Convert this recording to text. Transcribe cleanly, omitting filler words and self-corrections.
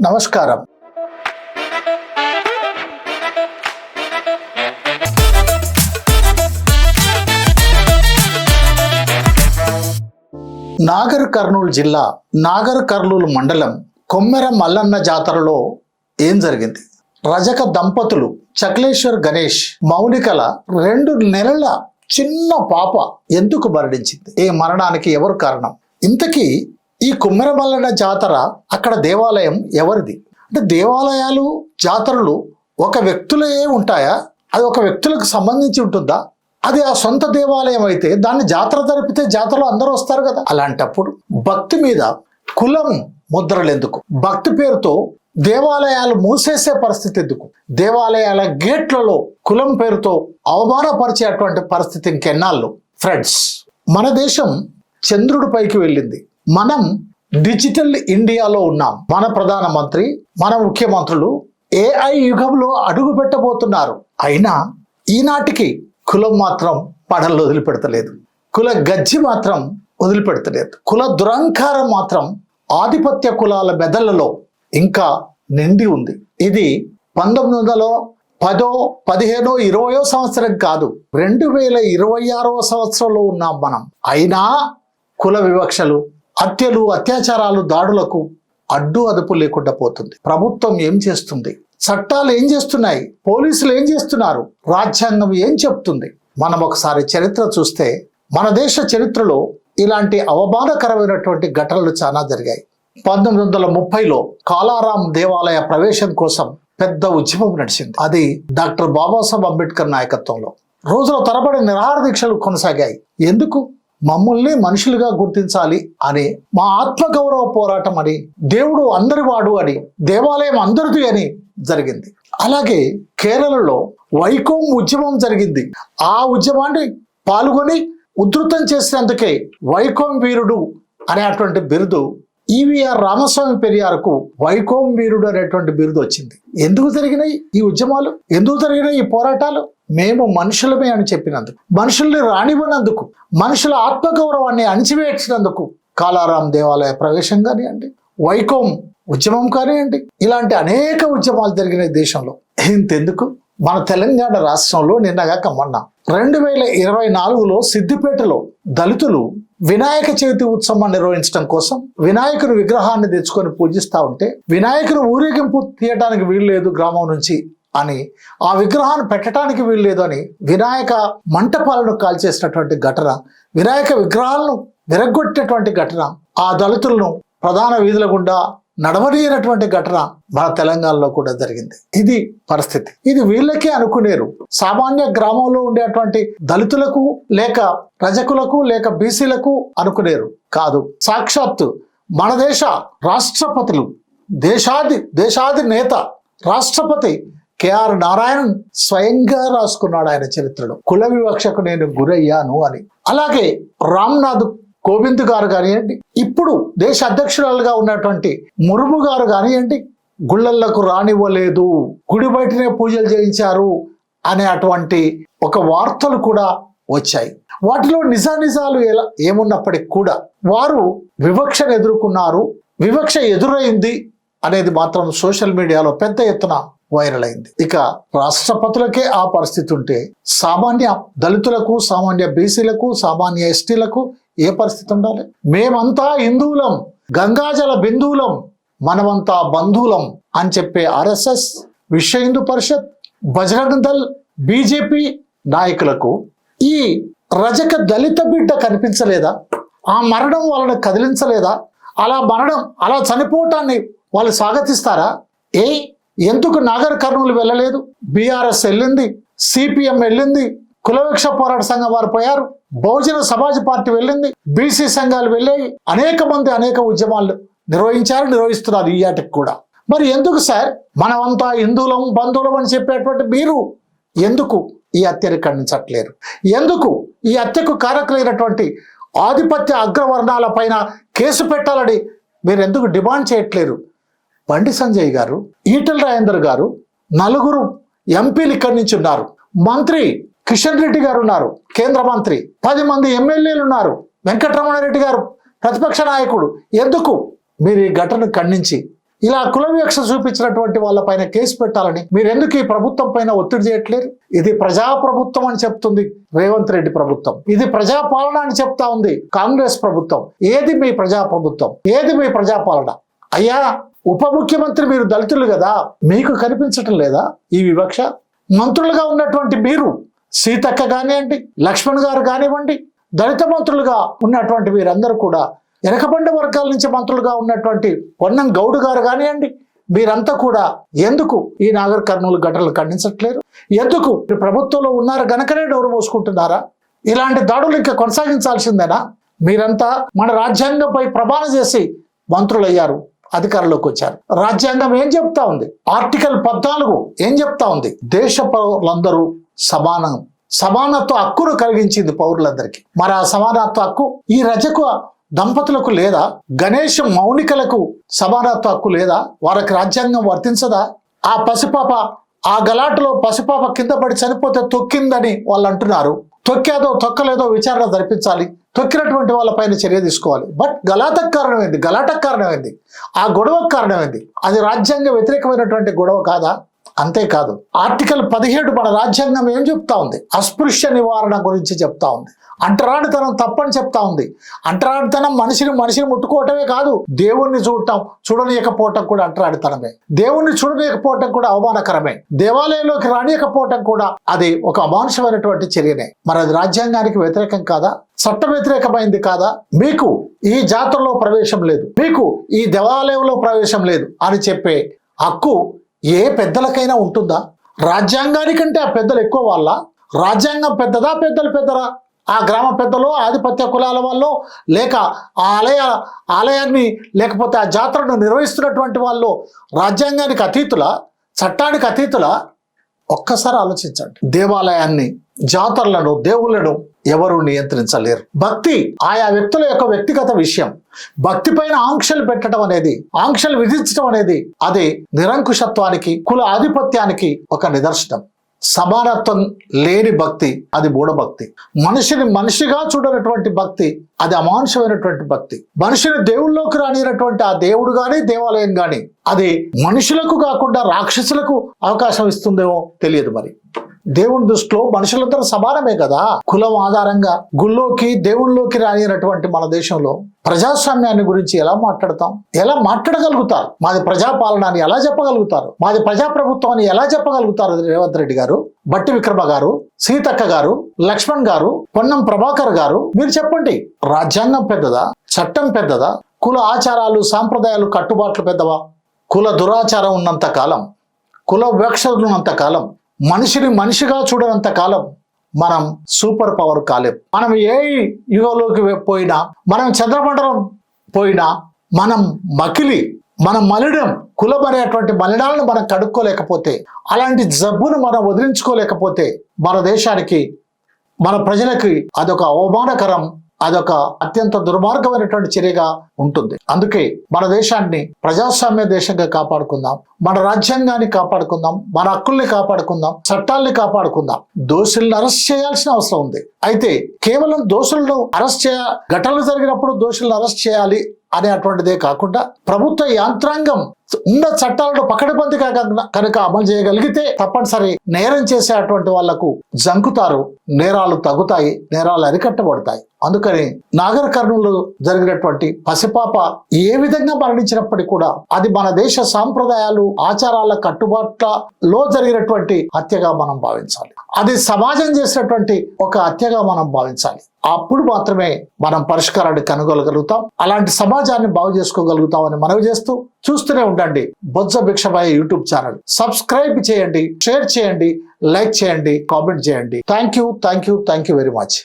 నమస్కారం. నాగర్ కర్నూలు జిల్లా నాగర్ కర్నూలు మండలం కొమ్మెర మల్లన్న జాతరలో ఏం జరిగింది? రజక దంపతులు చక్లేశ్వర్ గణేష్ మౌనికల 2 నెలల చిన్న పాప ఎందుకు మరణించింది? ఈ మరణానికి ఎవరు కారణం? ఇంతకీ ఈ కొమ్మెర మల్లన్న జాతర అక్కడ దేవాలయం ఎవరిది? అంటే దేవాలయాలు జాతరలు ఒక వ్యక్తులే ఉంటాయా? అది ఒక వ్యక్తులకు సంబంధించి ఉంటుందా? అది ఆ సొంత దేవాలయం అయితే దాన్ని జాతర జరిపితే జాతరలో అందరూ వస్తారు కదా. అలాంటప్పుడు భక్తి మీద కులం ముద్రలు ఎందుకు? భక్తి పేరుతో దేవాలయాలు మూసేసే పరిస్థితి ఎందుకు? దేవాలయాల గేట్లలో కులం పేరుతో అవమానపరిచేటువంటి పరిస్థితి ఇంకెన్నాళ్ళు? ఫ్రెండ్స్, మన దేశం చంద్రుడి పైకి వెళ్ళింది. మనం డిజిటల్ ఇండియాలో ఉన్నాం. మన ప్రధానమంత్రి, మన ముఖ్యమంత్రులు AI యుగంలో అడుగు పెట్టబోతున్నారు. అయినా ఈనాటికి కులం మాత్రం పడల్లో వదిలిపెడతలేదు. కుల గజ్జి మాత్రం వదిలిపెడతలేదు. కుల దురంకారం మాత్రం ఆధిపత్య కులాల మెదళ్లలో ఇంకా నిండి ఉంది. ఇది 1910, 15, 20 సంవత్సరం కాదు, 2026వ సంవత్సరంలో ఉన్నాం మనం. అయినా కుల వివక్షలు, హత్యలు, అత్యాచారాలు, దాడులకు అడ్డు అదుపు లేకుండా పోతుంది. ప్రభుత్వం ఏం చేస్తుంది? చట్టాలు ఏం చేస్తున్నాయి? పోలీసులు ఏం చేస్తున్నారు? రాజ్యాంగం ఏం చెప్తుంది? మనం ఒకసారి చరిత్ర చూస్తే మన దేశ చరిత్రలో ఇలాంటి అవమానకరమైనటువంటి ఘటనలు చాలా జరిగాయి. 1930లో కాలారాం దేవాలయ ప్రవేశం కోసం పెద్ద ఉద్యమం నడిచింది. అది డాక్టర్ బాబాసాహెబ్ అంబేద్కర్ నాయకత్వంలో రోజుల తరబడి నిరాహార దీక్షలు కొనసాగాయి. ఎందుకు? మమ్మల్ని మనుషులుగా గుర్తించాలి అని, మా ఆత్మగౌరవ పోరాటం అని, దేవుడు అందరివాడు అని, దేవాలయం అందరిది అని జరిగింది. అలాగే కేరళలో వైకోం ఉద్యమం జరిగింది. ఆ ఉద్యమాన్ని పాల్గొని ఉధృతం చేసినందుకే వైకోం వీరుడు అనేటువంటి బిరుదు ఈవీఆర్ రామస్వామి పెరియార్కు వైకోం వీరుడు అనేటువంటి బిరుదు వచ్చింది. ఎందుకు జరిగినాయి ఈ ఉద్యమాలు? ఎందుకు జరిగినాయి ఈ పోరాటాలు? మేము మనుషులమే అని చెప్పినందుకు, మనుషుల్ని రానివ్వనందుకు, మనుషుల ఆత్మగౌరవాన్ని అణిచివేసినందుకు. కాలారాం దేవాలయ ప్రవేశం కానివ్వండి, వైకోం ఉద్యమం కానివ్వండి, ఇలాంటి అనేక ఉద్యమాలు జరిగినాయి దేశంలో. ఇంతెందుకు, మన తెలంగాణ రాష్ట్రంలో నిన్నగాక మొన్న 2024లో సిద్దిపేటలో దళితులు వినాయక చవితి ఉత్సవం నిర్వహించడం కోసం వినాయకుని విగ్రహాన్ని తెచ్చుకొని పూజిస్తూ ఉంటే, వినాయకుని ఊరేగింపు తీయటానికి వీల్లేదు గ్రామం నుంచి అని, ఆ విగ్రహాన్ని పెట్టడానికి వీల్లేదు అని వినాయక మంటపాలను కాల్చేసినటువంటి ఘటన, వినాయక విగ్రహాలను విరగొట్టినటువంటి ఘటన, ఆ దళితులను ప్రధాన వీధుల గుండా నడవనీయనటువంటి ఘటన మన తెలంగాణలో కూడా జరిగింది. ఇది పరిస్థితి. ఇది వీళ్ళకే అనుకునేరు. సామాన్య గ్రామంలో ఉండేటువంటి దళితులకు లేక రజకులకు లేక బీసీలకు అనుకునేరు కాదు. సాక్షాత్తు మన దేశ రాష్ట్రపతులు, దేశాది నేత రాష్ట్రపతి KR నారాయణన్ స్వయంగా రాసుకున్నాడు ఆయన చరిత్రలో, కుల వివక్షకు నేను గురయ్యాను అని. అలాగే రామ్నాథ్ కోవింద్ గారు కానివ్వండి, ఇప్పుడు దేశ అధ్యక్షురాలుగా ఉన్నటువంటి ముర్ము గారు కానివ్వండి, గుళ్ళలకు రానివ్వలేదు, గుడి బయటనే పూజలు చేయించారు అనే అటువంటి ఒక వార్తలు కూడా వచ్చాయి. వాటిలో నిజాలు ఏమున్నప్పటికీ కూడా వారు వివక్షను ఎదుర్కొన్నారు, వివక్ష ఎదురైంది అనేది మాత్రం సోషల్ మీడియాలో పెద్ద ఎత్తున వైరల్ అయింది. ఇక రాష్ట్రపతులకే ఆ పరిస్థితి ఉంటే సామాన్య దళితులకు, సామాన్య బీసీలకు, సామాన్య ఎస్టీలకు ఏ పరిస్థితి ఉండాలి? మేమంతా హిందువులం, గంగాజల బిందువులం, మనమంతా బంధువులం అని చెప్పే RSS, విశ్వ హిందూ పరిషత్, బజరంగ్ దళ్, బీజేపీ నాయకులకు ఈ రజక దళిత బిడ్డ కనిపించలేదా? ఆ మరణం వాళ్ళని కదిలించలేదా? అలా చనిపోవటాన్ని వాళ్ళు స్వాగతిస్తారా? ఎందుకు నాగర్ కర్నూలు వెళ్ళలేదు? BRS వెళ్ళింది, CPM వెళ్ళింది, కులవివక్ష పోరాట సంఘం వారు పోయారు, బహుజన సమాజ్ పార్టీ వెళ్ళింది, BC సంఘాలు వెళ్ళాయి, అనేక మంది అనేక ఉద్యమాలు నిర్వహిస్తున్నారు ఈ ఆటకి కూడా. మరి ఎందుకు సార్ మనమంతా హిందువులం, బంధువులం అని చెప్పేటువంటి మీరు ఎందుకు ఈ హత్యని ఖండించట్లేరు? ఎందుకు ఈ హత్యకు కారకులైనటువంటి ఆధిపత్య అగ్రవర్ణాల పైన కేసు పెట్టాలని మీరు ఎందుకు డిమాండ్ చేయట్లేరు? బండి సంజయ్ గారు, ఈటెల రాజేందర్ గారు, 4 ఎంపీలు ఇక్కడి నుంచి ఉన్నారు, మంత్రి కిషన్ రెడ్డి గారు ఉన్నారు, కేంద్ర మంత్రి, 10 మంది ఎమ్మెల్యేలు ఉన్నారు, వెంకటరమణారెడ్డి గారు ప్రతిపక్ష నాయకుడు. ఎందుకు మీరు ఈ ఘటనను ఖండించి ఇలా కుల వివక్ష చూపించినటువంటి వాళ్ళపైన కేసు పెట్టాలని మీరెందుకు ఈ ప్రభుత్వం పైన ఒత్తిడి చేయట్లేరు? ఇది ప్రజాప్రభుత్వం అని చెప్తుంది రేవంత్ రెడ్డి ప్రభుత్వం, ఇది ప్రజాపాలన అని చెప్తా ఉంది కాంగ్రెస్ ప్రభుత్వం. ఏది మీ ప్రజాప్రభుత్వం? ఏది మీ ప్రజాపాలన? అయ్యా ఉప ముఖ్యమంత్రి మీరు దళితులు కదా, మీకు కనిపించటం లేదా ఈ వివక్ష? మంత్రులుగా ఉన్నటువంటి మీరు, సీతక్క కానివ్వండి, లక్ష్మణ్ గారు కానివ్వండి, దళిత మంత్రులుగా ఉన్నటువంటి వీరందరూ కూడా, వెనకబడ్డ వర్గాల నుంచి మంత్రులుగా ఉన్నటువంటి పొన్నం గౌడ్ గారు కానివ్వండి, మీరంతా కూడా ఎందుకు ఈ నాగర్ కర్నూలు ఘటనలు ఖండించట్లేరు? ఎందుకు ప్రభుత్వంలో ఉన్నారు గనకనే నోరు మోసుకుంటున్నారా? ఇలాంటి దాడులు ఇంకా కొనసాగించాల్సిందేనా? మీరంతా మన రాజ్యాంగంపై ప్రమాణం చేసి మంత్రులయ్యారు, అధికారంలోకి వచ్చారు. రాజ్యాంగం ఏం చెప్తా ఉంది? ఆర్టికల్ 14 ఏం చెప్తా ఉంది? దేశ పౌరులందరూ సమానత్వ హక్కును కలిగించింది పౌరులందరికీ. మరి ఆ సమానత్వ హక్కు ఈ రజకు దంపతులకు లేదా? గణేష్ మౌనికలకు సమానత్వ హక్కు లేదా? వారికి రాజ్యాంగం వర్తించదా? ఆ పసిపాప, ఆ గలాటలో పసిపాప కింద పడి చనిపోతే తొక్కిందని వాళ్ళు అంటున్నారు. తొక్కేదో తొక్కలేదో విచారణ జరిపించాలి, తొక్కినటువంటి వాళ్ళపైన చర్య తీసుకోవాలి. బట్ గలాటకు కారణమైంది, ఆ గొడవకు కారణమైంది. అది రాజ్యాంగ వ్యతిరేకమైనటువంటి గొడవ కాదా? అంతేకాదు ఆర్టికల్ 17 మన రాజ్యాంగం ఏం చెప్తా ఉంది? అస్పృశ్య నివారణ గురించి చెప్తా ఉంది. అంటరానితనం తప్పని చెప్తా ఉంది. అంటరానితనం మనిషిని ముట్టుకోవటమే కాదు, దేవుణ్ణి చూడనీయకపోవటం కూడా అంటరానితనమే. దేవుణ్ణి చూడనీయకపోవటం కూడా అవమానకరమే. దేవాలయంలోకి రానియకపోవటం కూడా అది ఒక అమానుషమైనటువంటి చర్యనే. మరి అది రాజ్యాంగానికి వ్యతిరేకం కాదా? చట్ట వ్యతిరేకమైంది కాదా? మీకు ఈ జాతరలో ప్రవేశం లేదు, మీకు ఈ దేవాలయంలో ప్రవేశం లేదు అని చెప్పే హక్కు ఏ పెద్దలకైనా ఉంటుందా? రాజ్యాంగానికంటే ఆ పెద్దలు ఎక్కువ వాళ్ళ? రాజ్యాంగం పెద్దదా, పెద్దలు పెద్దరా? ఆ గ్రామ పెద్దలో, ఆధిపత్య కులాల వాళ్ళు, లేక ఆ ఆలయాన్ని లేకపోతే ఆ జాతరను నిర్వహిస్తున్నటువంటి వాళ్ళు రాజ్యాంగానికి అతీతులా, చట్టానికి అతీతులా? ఒక్కసారి ఆలోచించండి. దేవాలయాన్ని, జాతరలను, దేవుళ్లను ఎవరు నియంత్రించలేరు. భక్తి ఆయా వ్యక్తుల యొక్క వ్యక్తిగత విషయం. భక్తి పైన ఆంక్షలు పెట్టడం అనేది, ఆంక్షలు విధించడం అనేది అది నిరంకుశత్వానికి, కుల ఆధిపత్యానికి ఒక నిదర్శనం. సమానత్వం లేని భక్తి అది మూఢభక్తి. మనిషిని మనిషిగా చూడనటువంటి భక్తి అది అమానుషమైనటువంటి భక్తి. మనిషిని దేవుళ్ళలోకి రానినటువంటి ఆ దేవుడు గాని, దేవాలయం గాని అది మనుషులకు కాకుండా రాక్షసులకు అవకాశం ఇస్తుందేమో తెలియదు. మరి దేవుని దృష్టిలో మనుషులందరూ సమానమే కదా. కులం ఆధారంగా గుళ్ళోకి, దేవుళ్ళలోకి రానినటువంటి మన దేశంలో ప్రజాస్వామ్యాన్ని గురించి ఎలా మాట్లాడతాం? ఎలా మాట్లాడగలుగుతారు? మాది ప్రజాపాలన అని ఎలా చెప్పగలుగుతారు? మాది ప్రజాప్రభుత్వం అని ఎలా చెప్పగలుగుతారు? రేవంత్ రెడ్డి గారు, బట్టి విక్రమ గారు, సీతక్క గారు, లక్ష్మణ్ గారు, పొన్నం ప్రభాకర్ గారు, మీరు చెప్పండి. రాజ్యాంగం పెద్దదా? చట్టం పెద్దదా? కుల ఆచారాలు, సాంప్రదాయాలు, కట్టుబాట్లు పెద్దవా? కుల దురాచారం ఉన్నంత కాలం, కుల వివక్షలు ఉన్నంత కాలం, మనిషిని మనిషిగా చూడనంత కాలం మనం సూపర్ పవర్ కాలేం. మనం ఏ యుగంలోకి పోయినా, మనం చంద్రమండలం పోయినా, మనం మలినం, కులం అనేటువంటి మలినాలను మనం కడుక్కోలేకపోతే, అలాంటి జబ్బును మనం వదిలించుకోలేకపోతే మన దేశానికి, మన ప్రజలకి అదొక అవమానకరం, అదొక అత్యంత దుర్మార్గమైనటువంటి చర్యగా ఉంటుంది. అందుకే మన దేశాన్ని ప్రజాస్వామ్య దేశంగా కాపాడుకుందాం, మన రాజ్యాంగాన్ని కాపాడుకుందాం, మన హక్కుల్ని కాపాడుకుందాం, చట్టాల్ని కాపాడుకుందాం. దోషులను అరెస్ట్ చేయాల్సిన అవసరం ఉంది. అయితే కేవలం దోషులను ఘటనలు జరిగినప్పుడు దోషులను అరెస్ట్ చేయాలి అనేటువంటిదే కాకుండా ప్రభుత్వ యంత్రాంగం ఉన్న చట్టాలను పకడ్బందీగా కనుక అమలు చేయగలిగితే తప్పనిసరి నేరం చేసేటువంటి వాళ్లకు జంకుతారు, నేరాలు తగ్గుతాయి, నేరాలు అరికట్టబడతాయి. అందుకని నాగర్ కర్నూలు జరిగినటువంటి పసిపాప ఏ విధంగా మరణించినప్పటికీ కూడా అది మన దేశ సాంప్రదాయాలు, ఆచారాల కట్టుబాట్లలో జరిగినటువంటి హత్యగా మనం భావించాలి. అది సమాజం చేసినటువంటి ఒక హత్యగా మనం భావించాలి. అప్పుడు మాత్రమే మనం పరిష్కారాన్ని కనుగొనగలుగుతాం, అలాంటి సమాజాన్ని బాగు చేసుకోగలుగుతామని మనవి చేస్తూ చూస్తూనే ఉండండి బొజ్జ భిక్షమయ్య యూట్యూబ్ ఛానల్. సబ్స్క్రైబ్ చేయండి, షేర్ చేయండి, లైక్ చేయండి, కామెంట్ చేయండి. Thank you very much.